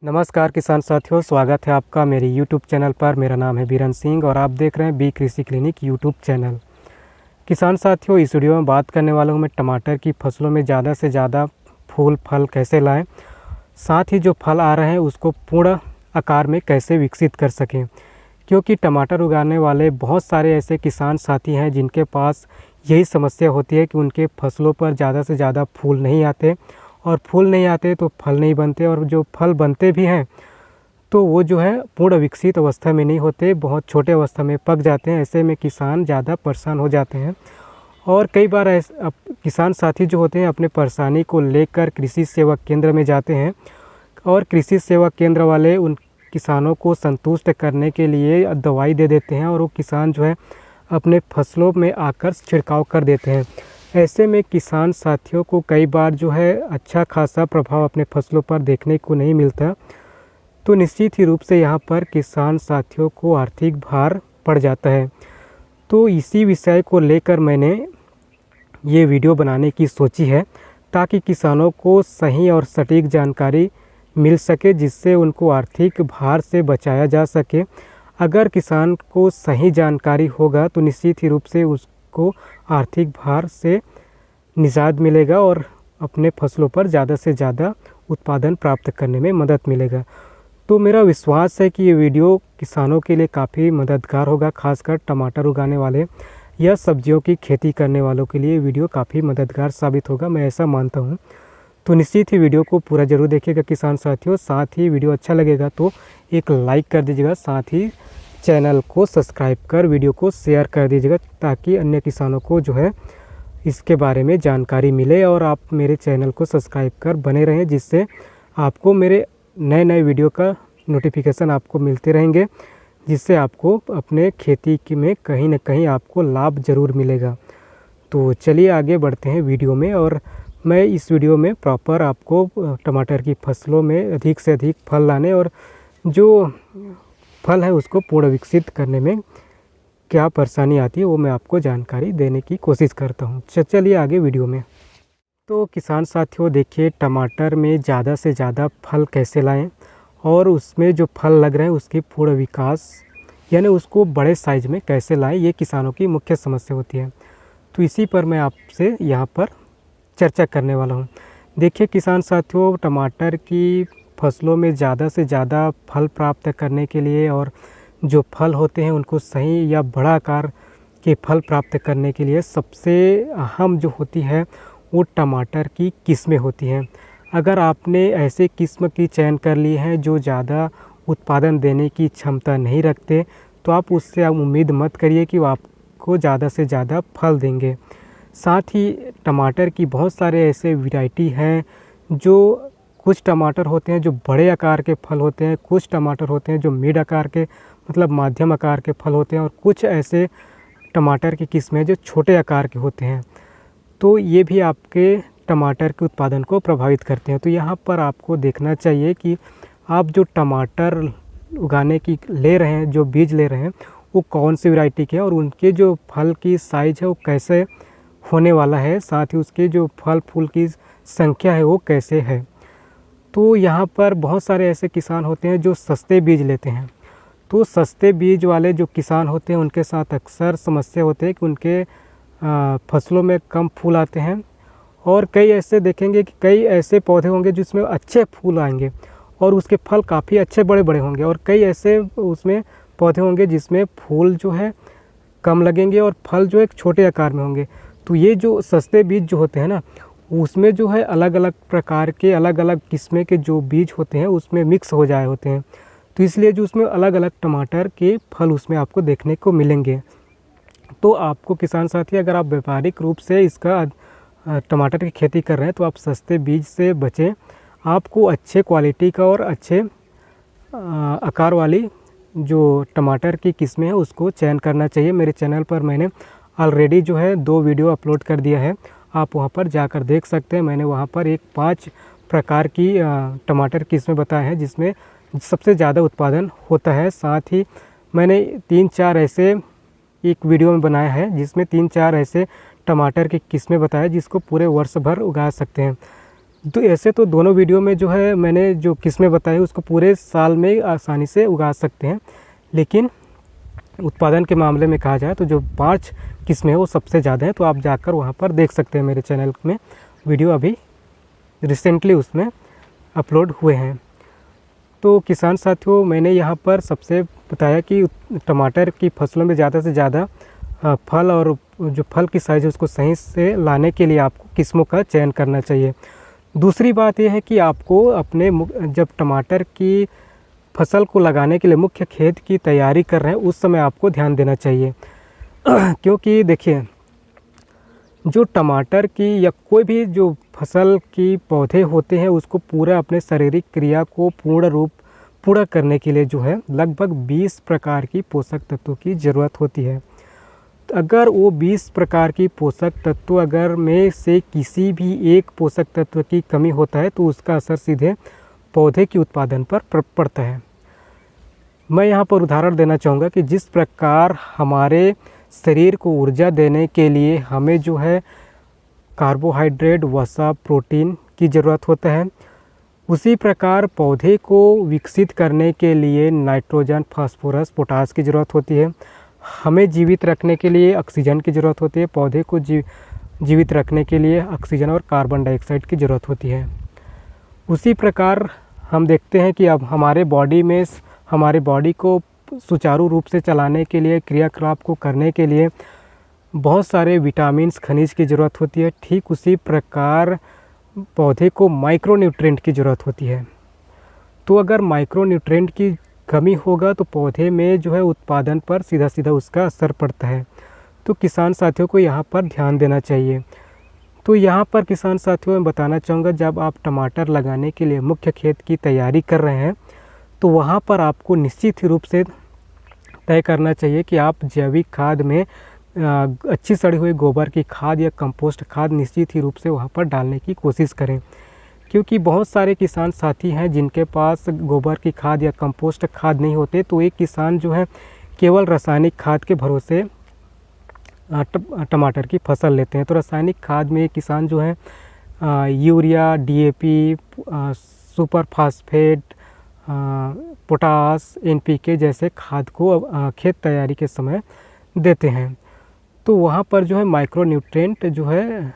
नमस्कार किसान साथियों, स्वागत है आपका मेरे YouTube चैनल पर। मेरा नाम है बीरन सिंह और आप देख रहे हैं बी कृषि क्लिनिक YouTube चैनल। किसान साथियों, इस वीडियो में बात करने वाला हूँ मैं टमाटर की फसलों में ज़्यादा से ज़्यादा फूल फल कैसे लाएं, साथ ही जो फल आ रहे हैं उसको पूर्ण आकार में कैसे विकसित कर सकें। क्योंकि टमाटर उगाने वाले बहुत सारे ऐसे किसान साथी हैं जिनके पास यही समस्या होती है कि उनके फसलों पर ज़्यादा से ज़्यादा फूल नहीं आते, और फूल नहीं आते तो फल नहीं बनते, और जो फल बनते भी हैं तो वो जो है पूर्ण विकसित अवस्था में नहीं होते, बहुत छोटे अवस्था में पक जाते हैं। ऐसे में किसान ज़्यादा परेशान हो जाते हैं। और कई बार ऐसे किसान साथी जो होते हैं अपने परेशानी को लेकर कृषि सेवा केंद्र में जाते हैं, और कृषि सेवा केंद्र वाले उन किसानों को संतुष्ट करने के लिए दवाई दे देते हैं, और वो किसान जो है अपने फसलों में आकर छिड़काव कर देते हैं। ऐसे में किसान साथियों को कई बार जो है अच्छा खासा प्रभाव अपने फसलों पर देखने को नहीं मिलता, तो निश्चित ही रूप से यहाँ पर किसान साथियों को आर्थिक भार पड़ जाता है। तो इसी विषय को लेकर मैंने ये वीडियो बनाने की सोची है, ताकि किसानों को सही और सटीक जानकारी मिल सके, जिससे उनको आर्थिक भार से बचाया जा सके। अगर किसान को सही जानकारी होगा तो निश्चित ही रूप से को आर्थिक भार से निजात मिलेगा और अपने फसलों पर ज़्यादा से ज़्यादा उत्पादन प्राप्त करने में मदद मिलेगा। तो मेरा विश्वास है कि ये वीडियो किसानों के लिए काफ़ी मददगार होगा, खासकर टमाटर उगाने वाले या सब्जियों की खेती करने वालों के लिए वीडियो काफ़ी मददगार साबित होगा, मैं ऐसा मानता हूँ। तो निश्चित ही वीडियो को पूरा ज़रूर देखिएगा किसान साथियों। साथ ही वीडियो अच्छा लगेगा तो एक लाइक कर दीजिएगा, साथ ही चैनल को सब्सक्राइब कर वीडियो को शेयर कर दीजिएगा, ताकि अन्य किसानों को जो है इसके बारे में जानकारी मिले। और आप मेरे चैनल को सब्सक्राइब कर बने रहें, जिससे आपको मेरे नए नए वीडियो का नोटिफिकेशन आपको मिलते रहेंगे, जिससे आपको अपने खेती में कहीं ना कहीं आपको लाभ ज़रूर मिलेगा। तो चलिए आगे बढ़ते हैं वीडियो में। और मैं इस वीडियो में प्रॉपर आपको टमाटर की फसलों में अधिक से अधिक फल लाने और जो फल है उसको पूर्ण विकसित करने में क्या परेशानी आती है वो मैं आपको जानकारी देने की कोशिश करता हूँ। चलिए आगे वीडियो में। तो किसान साथियों देखिए, टमाटर में ज़्यादा से ज़्यादा फल कैसे लाएं और उसमें जो फल लग रहे हैं उसकी पूर्ण विकास यानी उसको बड़े साइज़ में कैसे लाएं, ये किसानों की मुख्य समस्या होती है। तो इसी पर मैं आपसे यहाँ पर चर्चा करने वाला हूँ। देखिए किसान साथियों, टमाटर की फसलों में ज़्यादा से ज़्यादा फल प्राप्त करने के लिए और जो फल होते हैं उनको सही या बड़ा आकार के फल प्राप्त करने के लिए सबसे अहम जो होती है वो टमाटर की किस्में होती हैं। अगर आपने ऐसे किस्म की चयन कर ली है जो ज़्यादा उत्पादन देने की क्षमता नहीं रखते, तो आप उससे उम्मीद मत करिए कि वो आपको ज़्यादा से ज़्यादा फल देंगे। साथ ही टमाटर की बहुत सारे ऐसे वैरायटी हैं, जो कुछ टमाटर होते हैं जो बड़े आकार के फल होते हैं, कुछ टमाटर होते हैं जो मिड आकार के मतलब माध्यम आकार के फल होते हैं, और कुछ ऐसे टमाटर की किस्में जो छोटे आकार के होते हैं। तो ये भी आपके टमाटर के उत्पादन को प्रभावित करते हैं। तो यहाँ पर आपको देखना चाहिए कि आप जो टमाटर उगाने की ले रहे हैं, जो बीज ले रहे हैं, वो कौन सी वैरायटी के हैं और उनके जो फल की साइज़ है वो कैसे होने वाला है, साथ ही उसके जो फल फूल की संख्या है वो कैसे है। तो यहाँ पर बहुत सारे ऐसे किसान होते हैं जो सस्ते बीज लेते हैं। तो सस्ते बीज वाले जो किसान होते हैं उनके साथ अक्सर समस्या होती है कि उनके फसलों में कम फूल आते हैं, और कई ऐसे देखेंगे कि कई ऐसे पौधे होंगे जिसमें अच्छे फूल आएंगे और उसके फल काफ़ी अच्छे बड़े बड़े होंगे, और कई ऐसे उसमें पौधे होंगे जिसमें फूल जो है कम लगेंगे और फल जो एक छोटे आकार में होंगे। तो ये जो सस्ते बीज जो होते हैं ना, उसमें जो है अलग अलग प्रकार के अलग अलग किस्में के जो बीज होते हैं उसमें मिक्स हो जाए होते हैं। तो इसलिए जो उसमें अलग अलग टमाटर के फल उसमें आपको देखने को मिलेंगे। तो आपको किसान साथी, अगर आप व्यापारिक रूप से इसका टमाटर की खेती कर रहे हैं तो आप सस्ते बीज से बचें। आपको अच्छे क्वालिटी का और अच्छे आकार वाली जो टमाटर की किस्में हैं उसको चयन करना चाहिए। मेरे चैनल पर मैंने ऑलरेडी जो है 2 वीडियो अपलोड कर दिया है, आप वहां पर जाकर देख सकते हैं। मैंने वहां पर 5 प्रकार की टमाटर किस्में बताए हैं जिसमें सबसे ज़्यादा उत्पादन होता है। साथ ही मैंने 3-4 ऐसे एक वीडियो में बनाया है जिसमें 3-4 ऐसे टमाटर की किस्में बताए जिसको पूरे वर्ष भर उगा सकते हैं। तो ऐसे तो दोनों वीडियो में जो है मैंने जो किस्में बताई उसको पूरे साल में आसानी से उगा सकते हैं, लेकिन उत्पादन के मामले में कहा जाए तो जो 5 किस्में हैं वो सबसे ज़्यादा हैं। तो आप जाकर वहाँ पर देख सकते हैं, मेरे चैनल में वीडियो अभी रिसेंटली उसमें अपलोड हुए हैं। तो किसान साथियों, मैंने यहाँ पर सबसे बताया कि टमाटर की फसलों में ज़्यादा से ज़्यादा फल और जो फल की साइज़ है उसको सही से लाने के लिए आपको किस्मों का चयन करना चाहिए। दूसरी बात यह है कि आपको अपने जब टमाटर की फसल को लगाने के लिए मुख्य खेत की तैयारी कर रहे हैं उस समय आपको ध्यान देना चाहिए क्योंकि देखिए, जो टमाटर की या कोई भी जो फसल की पौधे होते हैं उसको पूरा अपने शारीरिक क्रिया को पूरा करने के लिए जो है लगभग 20 प्रकार की पोषक तत्वों की ज़रूरत होती है। अगर वो 20 प्रकार की पोषक तत्व अगर में से किसी भी एक पोषक तत्व की कमी होता है तो उसका असर सीधे पौधे के उत्पादन पर पड़ता है। मैं यहाँ पर उदाहरण देना चाहूँगा कि जिस प्रकार हमारे शरीर को ऊर्जा देने के लिए हमें जो है कार्बोहाइड्रेट, वसा, प्रोटीन की ज़रूरत होता है, उसी प्रकार पौधे को विकसित करने के लिए नाइट्रोजन, फास्फोरस, पोटास की ज़रूरत होती है। हमें जीवित रखने के लिए ऑक्सीजन की ज़रूरत होती है, पौधे को जीवित रखने के लिए ऑक्सीजन और कार्बन डाइऑक्साइड की ज़रूरत होती है। उसी प्रकार हम देखते हैं कि अब हमारे बॉडी को सुचारू रूप से चलाने के लिए, क्रियाकलाप को करने के लिए बहुत सारे विटामिन्स, खनिज की ज़रूरत होती है। ठीक उसी प्रकार पौधे को माइक्रोन्यूट्रिएंट की ज़रूरत होती है। तो अगर माइक्रोन्यूट्रिएंट की कमी होगा तो पौधे में जो है उत्पादन पर सीधा उसका असर पड़ता है। तो किसान साथियों को यहाँ पर ध्यान देना चाहिए। तो यहाँ पर किसान साथियों मैं बताना चाहूँगा, जब आप टमाटर लगाने के लिए मुख्य खेत की तैयारी कर रहे हैं तो वहाँ पर आपको निश्चित ही रूप से तय करना चाहिए कि आप जैविक खाद में अच्छी सड़ी हुई गोबर की खाद या कंपोस्ट खाद निश्चित ही रूप से वहाँ पर डालने की कोशिश करें, क्योंकि बहुत सारे किसान साथी हैं जिनके पास गोबर की खाद या कंपोस्ट खाद नहीं होते। तो एक किसान जो है केवल रासायनिक खाद के भरोसे टमाटर की फसल लेते हैं। तो रासायनिक खाद में एक किसान जो है urea, DAP, super phosphate, potash, NPK जैसे खाद को खेत तैयारी के समय देते हैं। तो वहाँ पर जो है माइक्रोन्यूट्रिएंट जो है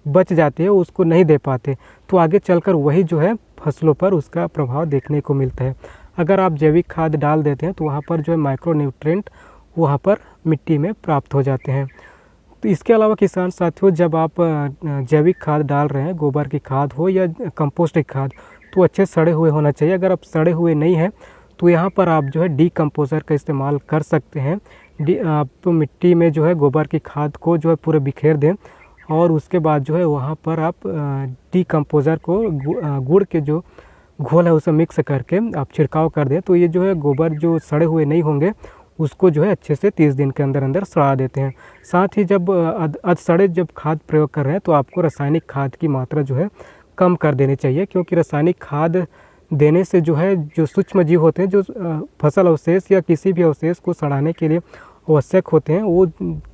बच जाते हैं, उसको नहीं दे पाते। तो आगे चलकर वही जो है फसलों पर उसका प्रभाव देखने को मिलता है। अगर आप जैविक खाद डाल देते हैं तो वहाँ पर जो है माइक्रोन्यूट्रिएंट वहाँ पर मिट्टी में प्राप्त हो जाते हैं। तो इसके अलावा किसान साथियों, जब आप जैविक खाद डाल रहे हैं, गोबर की खाद हो या कंपोस्ट की खाद, तो अच्छे सड़े हुए होना चाहिए। अगर आप सड़े हुए नहीं हैं तो यहाँ पर आप जो है डीकम्पोज़र का इस्तेमाल कर सकते हैं। आप मिट्टी में जो है गोबर की खाद को जो है पूरे बिखेर दें और उसके बाद जो है वहाँ पर आप डीकम्पोज़र को गुड़ के जो घोल है उसे मिक्स करके आप छिड़काव कर दें। तो ये जो है गोबर जो सड़े हुए नहीं होंगे उसको जो है अच्छे से 30 दिन के अंदर सड़ा देते हैं। साथ ही जब अधसड़े जब खाद प्रयोग कर रहे हैं तो आपको रासायनिक खाद की मात्रा जो है कम कर देनी चाहिए, क्योंकि रासायनिक खाद देने से जो है जो सूक्ष्म जीव होते हैं, जो फसल अवशेष या किसी भी अवशेष को सड़ाने के लिए आवश्यक होते हैं, वो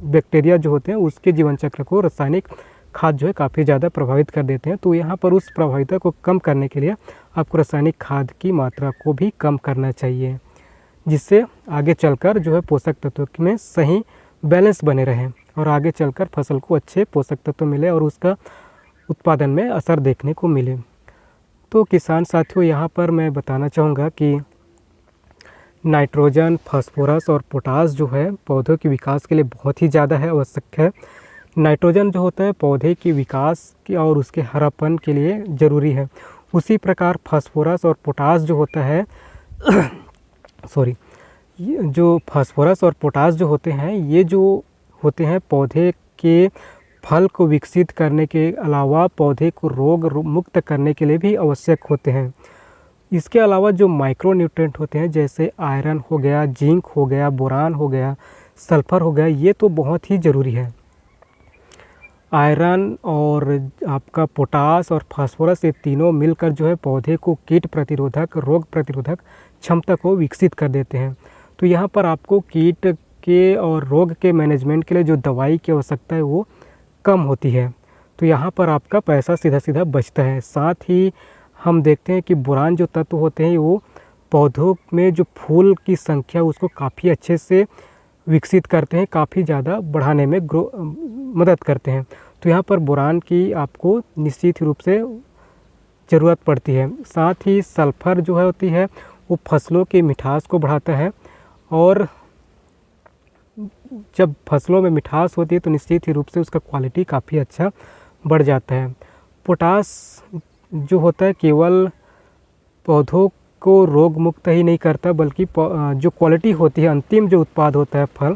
बैक्टीरिया जो होते हैं उसके जीवन चक्र को रासायनिक खाद जो है काफ़ी ज़्यादा प्रभावित कर देते हैं। तो यहाँ पर उस प्रभाविता को कम करने के लिए आपको रासायनिक खाद की मात्रा को भी कम करना चाहिए, जिससे आगे चलकर जो है पोषक तत्वों में सही बैलेंस बने रहें और आगे चलकर फसल को अच्छे पोषक तत्व मिले और उसका उत्पादन में असर देखने को मिले। तो किसान साथियों, यहाँ पर मैं बताना चाहूँगा कि नाइट्रोजन, फास्फोरस और पोटास जो है पौधों के विकास के लिए बहुत ही ज़्यादा है, आवश्यक है। नाइट्रोजन जो होता है पौधे के विकास की और उसके हरापन के लिए ज़रूरी है। उसी प्रकार फास्फोरस और पोटास जो होता है जो फास्फोरस और पोटास जो होते हैं, ये जो होते हैं पौधे के फल को विकसित करने के अलावा पौधे को रोग मुक्त करने के लिए भी आवश्यक होते हैं। इसके अलावा जो माइक्रोन्यूट्रिएंट होते हैं जैसे आयरन हो गया, जिंक हो गया, बोरान हो गया, सल्फर हो गया, ये तो बहुत ही ज़रूरी है। आयरन और आपका पोटास और फास्फोरस, ये तीनों मिलकर जो है पौधे को कीट प्रतिरोधक, रोग प्रतिरोधक क्षमता को विकसित कर देते हैं। तो यहाँ पर आपको कीट के और रोग के मैनेजमेंट के लिए जो दवाई की आवश्यकता है वो कम होती है। तो यहाँ पर आपका पैसा सीधा सीधा बचता है। साथ ही हम देखते हैं कि बोरान जो तत्व होते हैं वो पौधों में जो फूल की संख्या उसको काफ़ी अच्छे से विकसित करते हैं, काफ़ी ज़्यादा बढ़ाने में मदद करते हैं। तो यहाँ पर बोरान की आपको निश्चित रूप से ज़रूरत पड़ती है। साथ ही सल्फ़र जो है होती है वो फसलों की मिठास को बढ़ाता है, और जब फसलों में मिठास होती है तो निश्चित ही रूप से उसका क्वालिटी काफ़ी अच्छा बढ़ जाता है। पोटास जो होता है केवल पौधों को रोग मुक्त ही नहीं करता, बल्कि जो क्वालिटी होती है, अंतिम जो उत्पाद होता है फल,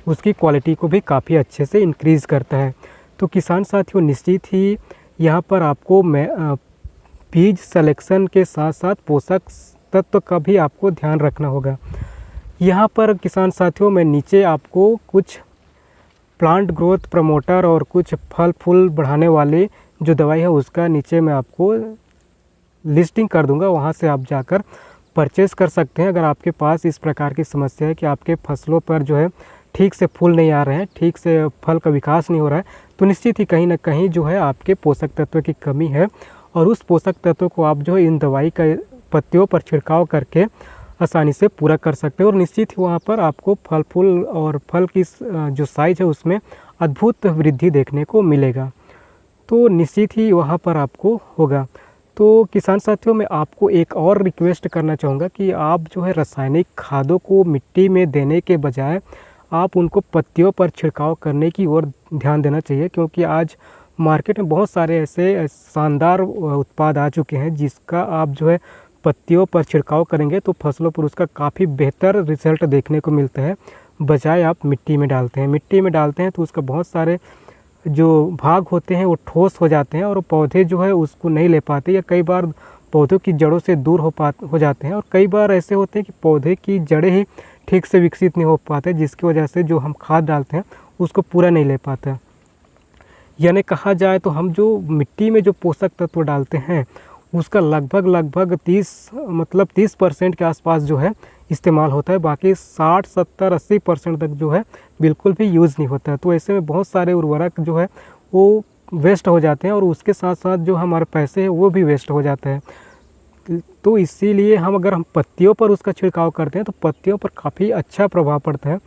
उसकी क्वालिटी को भी काफ़ी अच्छे से इंक्रीज़ करता है। तो किसान साथियों, निश्चित ही यहाँ पर आपको बीज सिलेक्शन के साथ साथ पोषक तत्व का भी आपको ध्यान रखना होगा। यहाँ पर किसान साथियों मैं नीचे आपको कुछ प्लांट ग्रोथ प्रमोटर और कुछ फल फूल बढ़ाने वाले जो दवाई है उसका नीचे मैं आपको लिस्टिंग कर दूंगा, वहाँ से आप जाकर परचेज़ कर सकते हैं। अगर आपके पास इस प्रकार की समस्या है कि आपके फसलों पर जो है ठीक से फूल नहीं आ रहे हैं, ठीक से फल का विकास नहीं हो रहा है, तो निश्चित ही कहीं ना कहीं जो है आपके पोषक तत्व की कमी है, और उस पोषक तत्व को आप जो है इन दवाई का पत्तियों पर छिड़काव करके आसानी से पूरा कर सकते हैं। और निश्चित ही वहाँ पर आपको फल फूल और फल की जो साइज़ है उसमें अद्भुत वृद्धि देखने को मिलेगा। तो निश्चित ही वहाँ पर आपको होगा। तो किसान साथियों मैं आपको एक और रिक्वेस्ट करना चाहूँगा कि आप जो है रासायनिक खादों को मिट्टी में देने के बजाय आप उनको पत्तियों पर छिड़काव करने की ओर ध्यान देना चाहिए, क्योंकि आज मार्केट में बहुत सारे ऐसे शानदार उत्पाद आ चुके हैं जिसका आप जो है पत्तियों पर छिड़काव करेंगे तो फसलों पर उसका काफ़ी बेहतर रिजल्ट देखने को मिलता है, बजाय आप मिट्टी में डालते हैं। मिट्टी में डालते हैं तो उसका बहुत सारे जो भाग होते हैं वो ठोस हो जाते हैं और पौधे जो है उसको नहीं ले पाते, या कई बार पौधों की जड़ों से दूर हो जाते हैं, और कई बार ऐसे होते हैं कि पौधे की जड़ें ही ठीक से विकसित नहीं हो पाते, जिसकी वजह से जो हम खाद डालते हैं उसको पूरा नहीं ले पाता। यानी कहा जाए तो हम जो मिट्टी में जो पोषक तत्व डालते हैं उसका लगभग 30% के आसपास जो है इस्तेमाल होता है, बाकी 60, 70, 80% तक जो है बिल्कुल भी यूज़ नहीं होता है। तो ऐसे में बहुत सारे उर्वरक जो है वो वेस्ट हो जाते हैं, और उसके साथ साथ जो हमारे पैसे हैं वो भी वेस्ट हो जाते हैं। तो इसीलिए अगर हम पत्तियों पर उसका छिड़काव करते हैं तो पत्तियों पर काफ़ी अच्छा प्रभाव पड़ता है।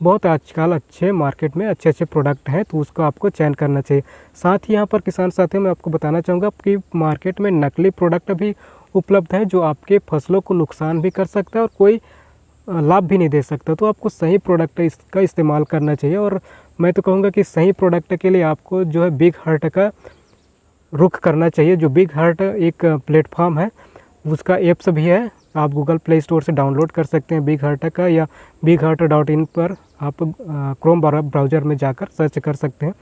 बहुत आजकल अच्छे मार्केट में अच्छे प्रोडक्ट हैं, तो उसको आपको चयन करना चाहिए। साथ ही यहाँ पर किसान साथियों मैं आपको बताना चाहूँगा कि मार्केट में नकली प्रोडक्ट भी उपलब्ध हैं जो आपके फसलों को नुकसान भी कर सकता है और कोई लाभ भी नहीं दे सकता। तो आपको सही प्रोडक्ट इसका इस्तेमाल करना चाहिए, और मैं तो कहूँगा कि सही प्रोडक्ट के लिए आपको जो है बिग हार्ट का रुख करना चाहिए। जो बिग हार्ट एक प्लेटफॉर्म है, उसका ऐप्स भी है, आप गूगल प्ले स्टोर से डाउनलोड कर सकते हैं बिग हार्ट का, या bigheart.in पर आप क्रोम ब्राउज़र में जाकर सर्च कर सकते हैं,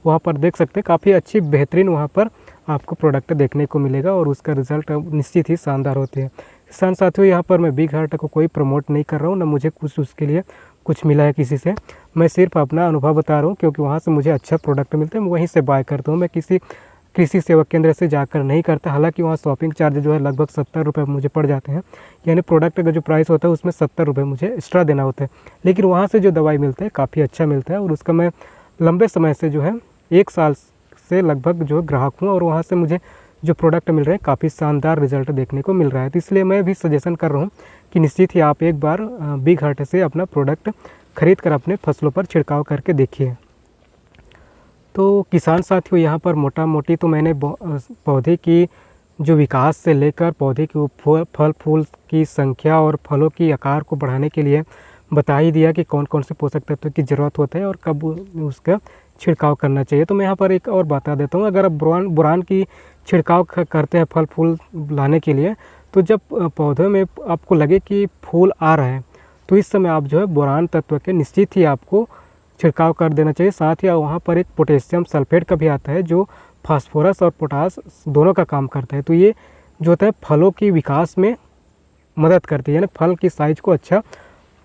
वहाँ पर देख सकते हैं काफ़ी अच्छी बेहतरीन वहाँ पर आपको प्रोडक्ट देखने को मिलेगा, और उसका रिज़ल्ट निश्चित ही शानदार होते हैं। किसान साथियों यहाँ पर मैं बिग हार्ट को कोई प्रमोट नहीं कर रहा हूँ, ना मुझे कुछ उसके लिए कुछ मिला है किसी से, मैं सिर्फ अपना अनुभव बता रहा हूँ, क्योंकि वहाँ से मुझे अच्छा प्रोडक्ट मिलता है, मैं वहीं से बाय करता हूँ। मैं किसी कृषि सेवा केंद्र से जाकर नहीं करता, हालांकि वहाँ शॉपिंग चार्ज जो है लगभग 70 रुपये मुझे पड़ जाते हैं, यानी प्रोडक्ट का जो प्राइस होता है उसमें 70 रुपये मुझे एक्स्ट्रा देना होता है, लेकिन वहाँ से जो दवाई मिलता है काफ़ी अच्छा मिलता है, और उसका मैं लंबे समय से जो है 1 साल से लगभग जो ग्राहक हूँ, और वहाँ से मुझे जो प्रोडक्ट मिल रहे हैं काफ़ी शानदार रिजल्ट देखने को मिल रहा है। तो इसलिए मैं भी सजेशन कर रहा हूँ कि निश्चित ही आप एक बार बिग हार्ट से अपना प्रोडक्ट खरीद कर अपने फसलों पर छिड़काव करके देखिए। तो किसान साथियों यहाँ पर मोटा मोटी तो मैंने पौधे की जो विकास से लेकर पौधे की फल फूल की संख्या और फलों की आकार को बढ़ाने के लिए बता ही दिया कि कौन कौन से पोषक तत्व की ज़रूरत होता है और कब उसका छिड़काव करना चाहिए। तो मैं यहाँ पर एक और बता देता हूँ, अगर आप बोरान की छिड़काव करते हैं फल फूल लाने के लिए, तो जब पौधे में आपको लगे कि फूल आ रहा है तो इस समय आप जो है बोरान तत्व के निश्चित ही आपको छिड़काव कर देना चाहिए। साथ ही वहाँ पर एक पोटेशियम सल्फेट का भी आता है जो फास्फोरस और पोटास दोनों का काम करता है। तो ये जो होता है फलों की विकास में मदद करती है, यानी फल की साइज को अच्छा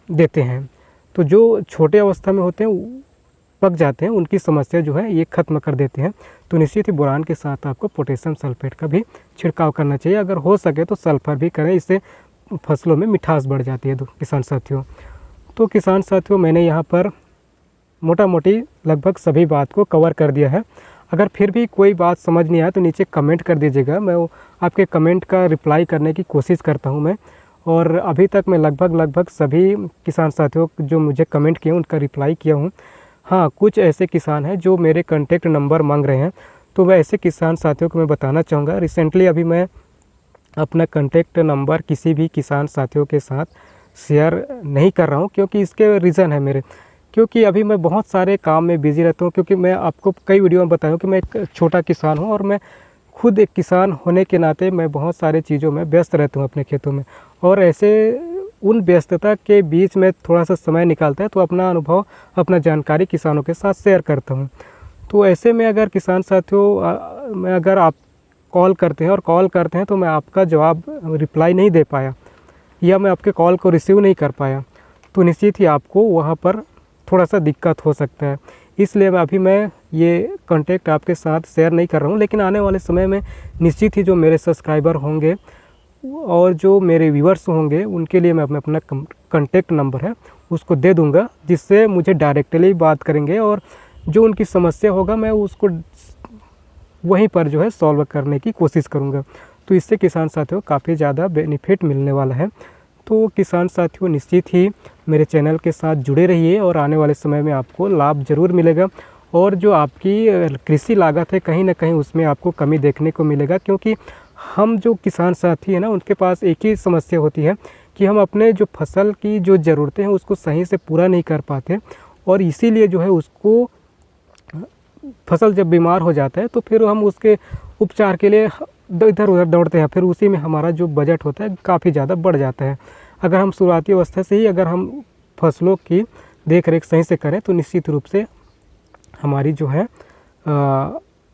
देते हैं। तो जो छोटे अवस्था में होते हैं पक जाते हैं उनकी समस्या जो है ये ख़त्म कर देते हैं। तो निश्चित ही बोरान के साथ आपको पोटेशियम सल्फेट का भी छिड़काव करना चाहिए, अगर हो सके तो सल्फर भी करें, इससे फसलों में मिठास बढ़ जाती है। किसान साथियों, तो किसान साथियों मैंने यहाँ पर मोटा मोटी लगभग सभी बात को कवर कर दिया है। अगर फिर भी कोई बात समझ नहीं आया तो नीचे कमेंट कर दीजिएगा, मैं वो आपके कमेंट का रिप्लाई करने की कोशिश करता हूँ मैं। और अभी तक मैं लगभग सभी किसान साथियों जो मुझे कमेंट किए उनका रिप्लाई किया हूँ। हाँ, कुछ ऐसे किसान हैं जो मेरे कॉन्टैक्ट नंबर मांग रहे हैं, तो मैं ऐसे किसान साथियों को मैं बताना चाहूँगा, रिसेंटली अभी मैं अपना कॉन्टैक्ट नंबर किसी भी किसान साथियों के साथ शेयर नहीं कर रहा हूँ, क्योंकि इसके रीज़न है मेरे, क्योंकि अभी मैं बहुत सारे काम में बिज़ी रहता हूँ। क्योंकि मैं आपको कई वीडियो में बताया हूँ कि मैं एक छोटा किसान हूँ और मैं खुद एक किसान होने के नाते मैं बहुत सारे चीज़ों में व्यस्त रहता हूँ अपने खेतों में, और ऐसे उन व्यस्तता के बीच में थोड़ा सा समय निकालता है तो अपना अनुभव, अपना जानकारी किसानों के साथ शेयर करता हूँ। तो ऐसे में अगर किसान साथियों मैं अगर आप कॉल करते हैं तो मैं आपका जवाब रिप्लाई नहीं दे पाया या मैं आपके कॉल को रिसीव नहीं कर पाया, तो निश्चित ही आपको वहाँ पर थोड़ा सा दिक्कत हो सकता है। इसलिए मैं ये कॉन्टैक्ट आपके साथ शेयर नहीं कर रहा हूँ, लेकिन आने वाले समय में निश्चित ही जो मेरे सब्सक्राइबर होंगे और जो मेरे व्यूअर्स होंगे उनके लिए मैं अपना कॉन्टैक्ट नंबर है उसको दे दूँगा, जिससे मुझे डायरेक्टली बात करेंगे और जो उनकी समस्या होगा मैं उसको वहीं पर जो है सॉल्व करने की कोशिश करूँगा। तो इससे किसान साथियों काफ़ी ज़्यादा बेनिफिट मिलने वाला है। तो किसान साथियों निश्चित ही मेरे चैनल के साथ जुड़े रहिए और आने वाले समय में आपको लाभ ज़रूर मिलेगा, और जो आपकी कृषि लागत है कहीं ना कहीं उसमें आपको कमी देखने को मिलेगा। क्योंकि हम जो किसान साथी हैं ना, उनके पास एक ही समस्या होती है कि हम अपने जो फसल की जो ज़रूरतें हैं उसको सही से पूरा नहीं कर पाते, और इसीलिए जो है उसको फसल जब बीमार हो जाता है तो फिर हम उसके उपचार के लिए इधर उधर दौड़ते हैं, फिर उसी में हमारा जो बजट होता है काफ़ी ज़्यादा बढ़ जाता है। अगर हम शुरुआती अवस्था से ही अगर हम फसलों की देख रेख सही से करें तो निश्चित रूप से हमारी जो है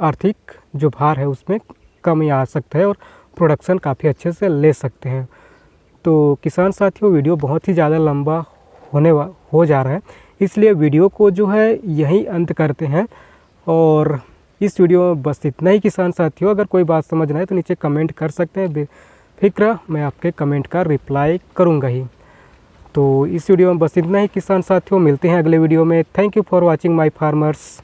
आर्थिक जो भार है उसमें कमी आ सकता है और प्रोडक्शन काफ़ी अच्छे से ले सकते हैं। तो किसान साथियों वीडियो बहुत ही ज़्यादा लंबा हो जा रहा है, इसलिए वीडियो को जो है यहीं अंत करते हैं। और इस वीडियो में बस इतना ही किसान साथियों, अगर कोई बात समझ ना आए तो नीचे कमेंट कर सकते हैं, बेफिक्र मैं आपके कमेंट का रिप्लाई करूंगा ही। तो इस वीडियो में बस इतना ही किसान साथियों, मिलते हैं अगले वीडियो में। Thank you for watching my farmers.